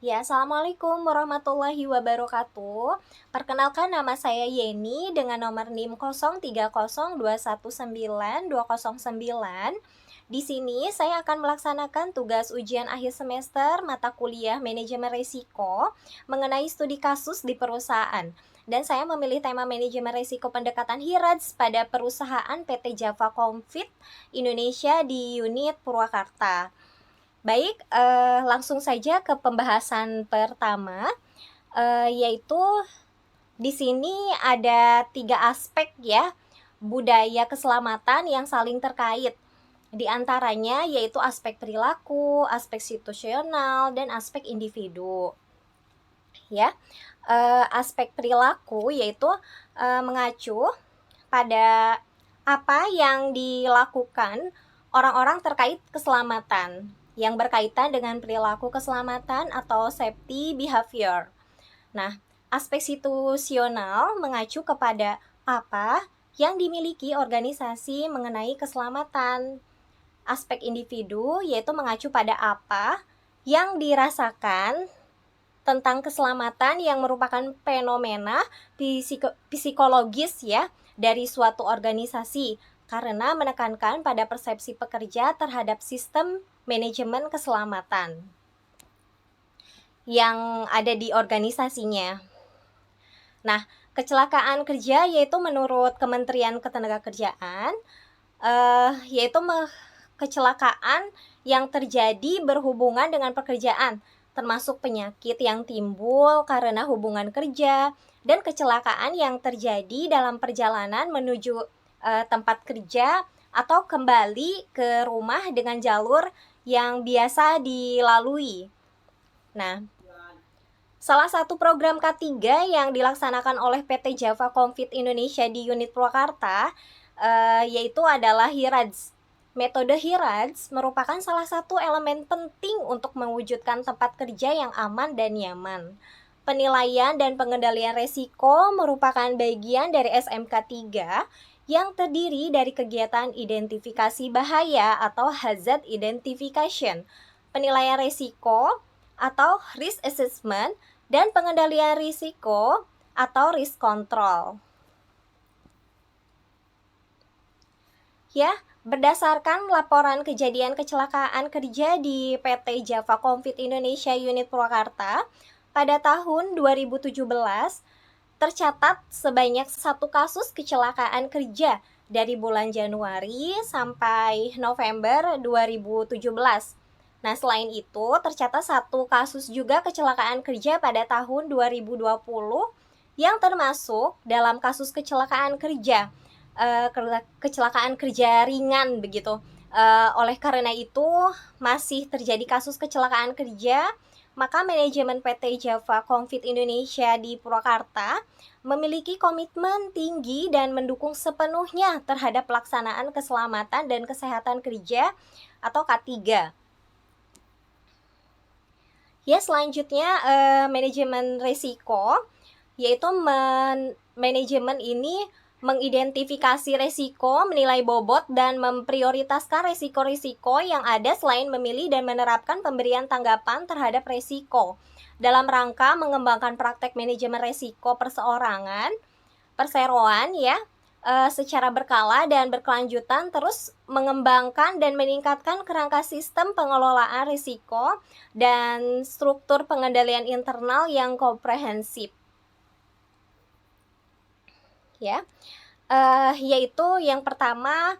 Ya, Assalamualaikum warahmatullahi wabarakatuh. Perkenalkan, nama saya Yeni dengan nomor NIM 0302192009. Di sini saya akan melaksanakan tugas ujian akhir semester mata kuliah manajemen risiko mengenai studi kasus di perusahaan. Dan saya memilih tema manajemen risiko pendekatan HIRADS pada perusahaan PT Java Confit Indonesia di unit Purwakarta. Baik, langsung saja ke pembahasan pertama, yaitu di sini ada 3 aspek ya, budaya keselamatan yang saling terkait. Di antaranya yaitu aspek perilaku, aspek situasional, dan aspek individu. Ya, aspek perilaku yaitu mengacu pada apa yang dilakukan orang-orang terkait keselamatan yang berkaitan dengan perilaku keselamatan atau safety behavior. Nah, aspek situasional mengacu kepada apa yang dimiliki organisasi mengenai keselamatan. Aspek individu yaitu mengacu pada apa yang dirasakan tentang keselamatan yang merupakan fenomena psikologis ya dari suatu organisasi karena menekankan pada persepsi pekerja terhadap sistem manajemen keselamatan yang ada di organisasinya. Nah, kecelakaan kerja yaitu menurut Kementerian Ketenagakerjaan yaitu kecelakaan yang terjadi berhubungan dengan pekerjaan, termasuk penyakit yang timbul karena hubungan kerja dan kecelakaan yang terjadi dalam perjalanan menuju tempat kerja atau kembali ke rumah dengan jalur yang biasa dilalui. Nah, salah satu program K3 yang dilaksanakan oleh PT Java Confit Indonesia di unit Purwakarta yaitu adalah HIRADS. Metode HIRADS merupakan salah satu elemen penting untuk mewujudkan tempat kerja yang aman dan nyaman. Penilaian dan pengendalian resiko merupakan bagian dari SMK 3 yang terdiri dari kegiatan identifikasi bahaya atau hazard identification, penilaian resiko atau risk assessment, dan pengendalian risiko atau risk control. Ya, berdasarkan laporan kejadian kecelakaan kerja di PT Java Confit Indonesia unit Purwakarta pada tahun 2017, tercatat sebanyak 1 kasus kecelakaan kerja dari bulan Januari sampai November 2017. Nah, selain itu, tercatat 1 kasus juga kecelakaan kerja pada tahun 2020 yang termasuk dalam kasus kecelakaan kerja kecelakaan kerja ringan begitu. Oleh karena itu masih terjadi kasus kecelakaan kerja, maka manajemen PT Java Confit Indonesia di Purwakarta memiliki komitmen tinggi dan mendukung sepenuhnya terhadap pelaksanaan keselamatan dan kesehatan kerja atau K3. Ya, selanjutnya manajemen risiko, yaitu manajemen ini mengidentifikasi resiko, menilai bobot, dan memprioritaskan resiko-resiko yang ada selain memilih dan menerapkan pemberian tanggapan terhadap resiko dalam rangka mengembangkan praktek manajemen resiko perseorangan, perseroan ya, secara berkala dan berkelanjutan, terus mengembangkan dan meningkatkan kerangka sistem pengelolaan risiko dan struktur pengendalian internal yang komprehensif. Ya, yaitu yang pertama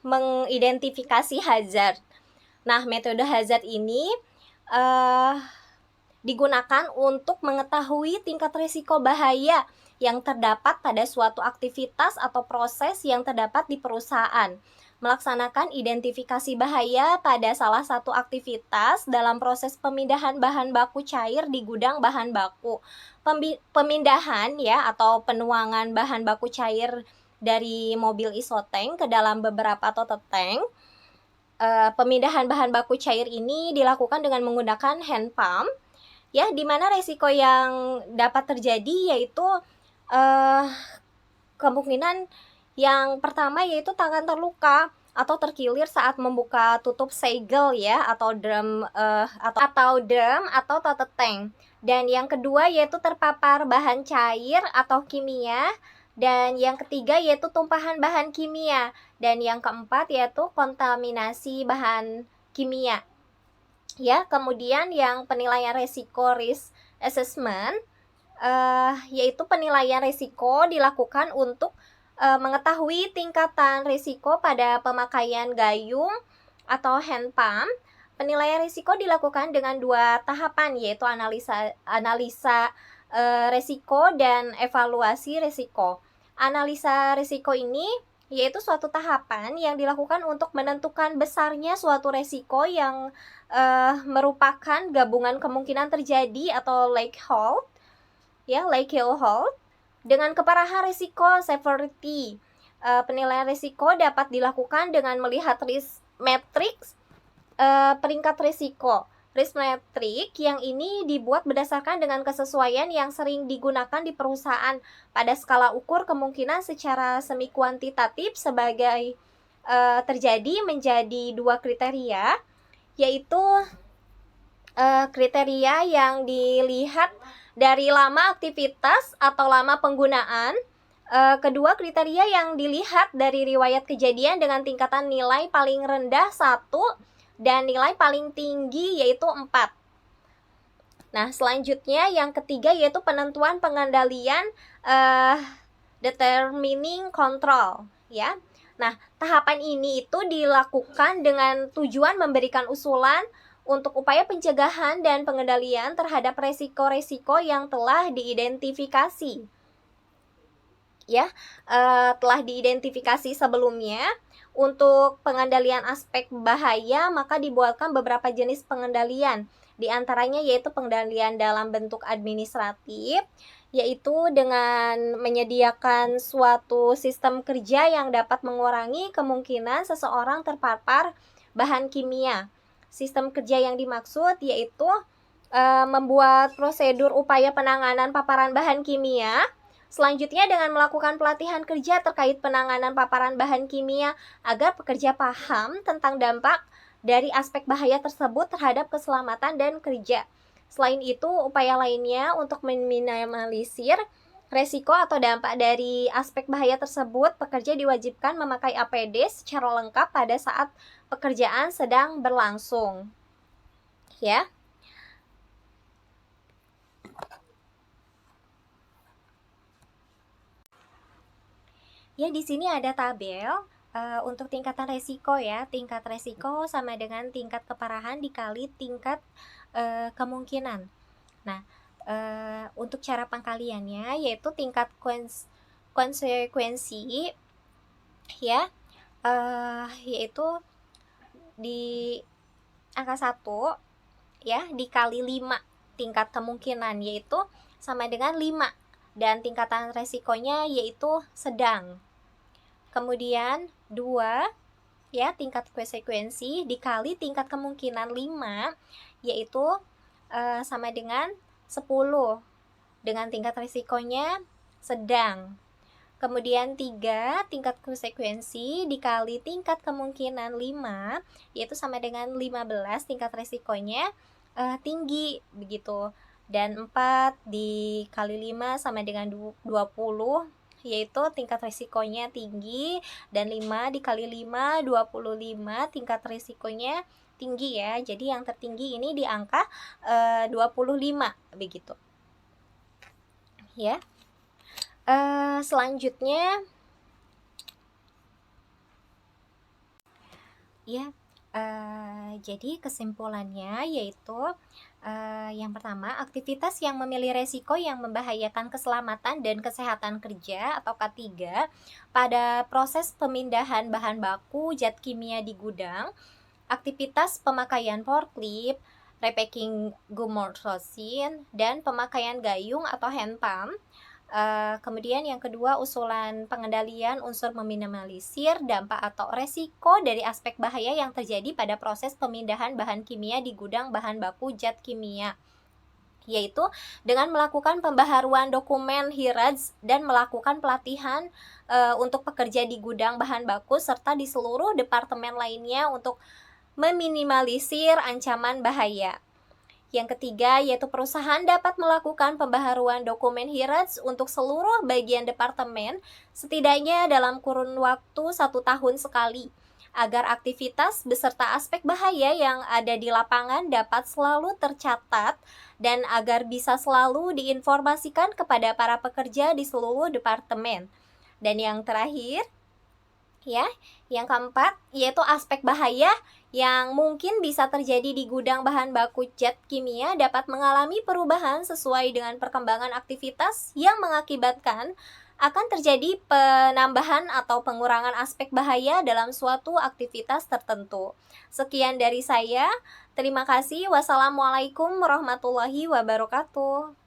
mengidentifikasi hazard. Nah, metode hazard ini digunakan untuk mengetahui tingkat risiko bahaya yang terdapat pada suatu aktivitas atau proses yang terdapat di perusahaan. Melaksanakan identifikasi bahaya pada salah satu aktivitas dalam proses pemindahan bahan baku cair di gudang bahan baku. Pemindahan ya atau penuangan bahan baku cair dari mobil isotank ke dalam beberapa tote tank. Pemindahan bahan baku cair ini dilakukan dengan menggunakan hand pump ya, di mana resiko yang dapat terjadi yaitu kemungkinan yang pertama yaitu tangan terluka atau terkilir saat membuka tutup segel ya, atau drum atau tote tank. Dan yang kedua yaitu terpapar bahan cair atau kimia, dan yang ketiga yaitu tumpahan bahan kimia, dan yang keempat yaitu kontaminasi bahan kimia. Ya, kemudian yang penilaian resiko risk assessment yaitu penilaian risiko dilakukan untuk mengetahui tingkatan risiko pada pemakaian gayung atau hand pump. Penilaian risiko dilakukan dengan 2 tahapan, yaitu analisa risiko dan evaluasi risiko. Analisa risiko ini yaitu suatu tahapan yang dilakukan untuk menentukan besarnya suatu risiko yang merupakan gabungan kemungkinan terjadi atau likelihood dengan keparahan risiko severity. Penilaian risiko dapat dilakukan dengan melihat risk matrix peringkat risiko. Risk matrix yang ini dibuat berdasarkan dengan kesesuaian yang sering digunakan di perusahaan pada skala ukur kemungkinan secara semi kuantitatif sebagai terjadi menjadi 2 kriteria, yaitu kriteria yang dilihat dari lama aktivitas atau lama penggunaan. Kedua kriteria yang dilihat dari riwayat kejadian dengan tingkatan nilai paling rendah 1 dan nilai paling tinggi yaitu 4. Nah, selanjutnya yang ketiga yaitu penentuan pengendalian determining control ya. Nah, tahapan ini itu dilakukan dengan tujuan memberikan usulan untuk upaya pencegahan dan pengendalian terhadap resiko-resiko yang telah diidentifikasi. Ya, telah diidentifikasi sebelumnya. Untuk pengendalian aspek bahaya, maka dibuatkan beberapa jenis pengendalian. Di antaranya yaitu pengendalian dalam bentuk administratif, yaitu dengan menyediakan suatu sistem kerja yang dapat mengurangi kemungkinan seseorang terpapar bahan kimia. Sistem kerja yang dimaksud yaitu membuat prosedur upaya penanganan paparan bahan kimia. Selanjutnya dengan melakukan pelatihan kerja terkait penanganan paparan bahan kimia agar pekerja paham tentang dampak dari aspek bahaya tersebut terhadap keselamatan dan kerja. Selain itu, upaya lainnya untuk meminimalisir resiko atau dampak dari aspek bahaya tersebut, pekerja diwajibkan memakai APD secara lengkap pada saat pekerjaan sedang berlangsung. Ya. Ya, di sini ada tabel untuk tingkatan resiko ya. Tingkat resiko sama dengan tingkat keparahan dikali tingkat kemungkinan. Nah, untuk cara pengkaliannya yaitu tingkat konsekuensi ya, yaitu di angka 1 ya dikali 5 tingkat kemungkinan, yaitu sama dengan 5, dan tingkatan resikonya yaitu sedang. Kemudian 2 ya tingkat konsekuensi dikali tingkat kemungkinan 5, yaitu sama dengan 10 dengan tingkat resikonya sedang. Kemudian 3 tingkat konsekuensi dikali tingkat kemungkinan 5, yaitu sama dengan 15, tingkat resikonya tinggi begitu. Dan 4 dikali 5 sama dengan 20, yaitu tingkat risikonya tinggi, dan 5 dikali 5 25, tingkat risikonya tinggi ya. Jadi yang tertinggi ini di angka 25 begitu. Ya. Selanjutnya ya, jadi kesimpulannya yaitu yang pertama, aktivitas yang memilih resiko yang membahayakan keselamatan dan kesehatan kerja atau K3 pada proses pemindahan bahan baku zat kimia di gudang, aktivitas pemakaian forklift, repacking gumortosin, dan pemakaian gayung atau hand pump. Kemudian yang kedua, usulan pengendalian unsur meminimalisir dampak atau resiko dari aspek bahaya yang terjadi pada proses pemindahan bahan kimia di gudang bahan baku zat kimia. yaitu dengan melakukan pembaharuan dokumen HIRADS dan melakukan pelatihan untuk pekerja di gudang bahan baku serta di seluruh departemen lainnya untuk meminimalisir ancaman bahaya. Yang ketiga, yaitu perusahaan dapat melakukan pembaharuan dokumen HIRADS untuk seluruh bagian departemen setidaknya dalam kurun waktu 1 tahun sekali, agar aktivitas beserta aspek bahaya yang ada di lapangan dapat selalu tercatat dan agar bisa selalu diinformasikan kepada para pekerja di seluruh departemen. Dan yang terakhir, ya, yang keempat, yaitu aspek bahaya yang mungkin bisa terjadi di gudang bahan baku zat kimia dapat mengalami perubahan sesuai dengan perkembangan aktivitas yang mengakibatkan akan terjadi penambahan atau pengurangan aspek bahaya dalam suatu aktivitas tertentu. Sekian dari saya. Terima kasih. Wassalamualaikum warahmatullahi wabarakatuh.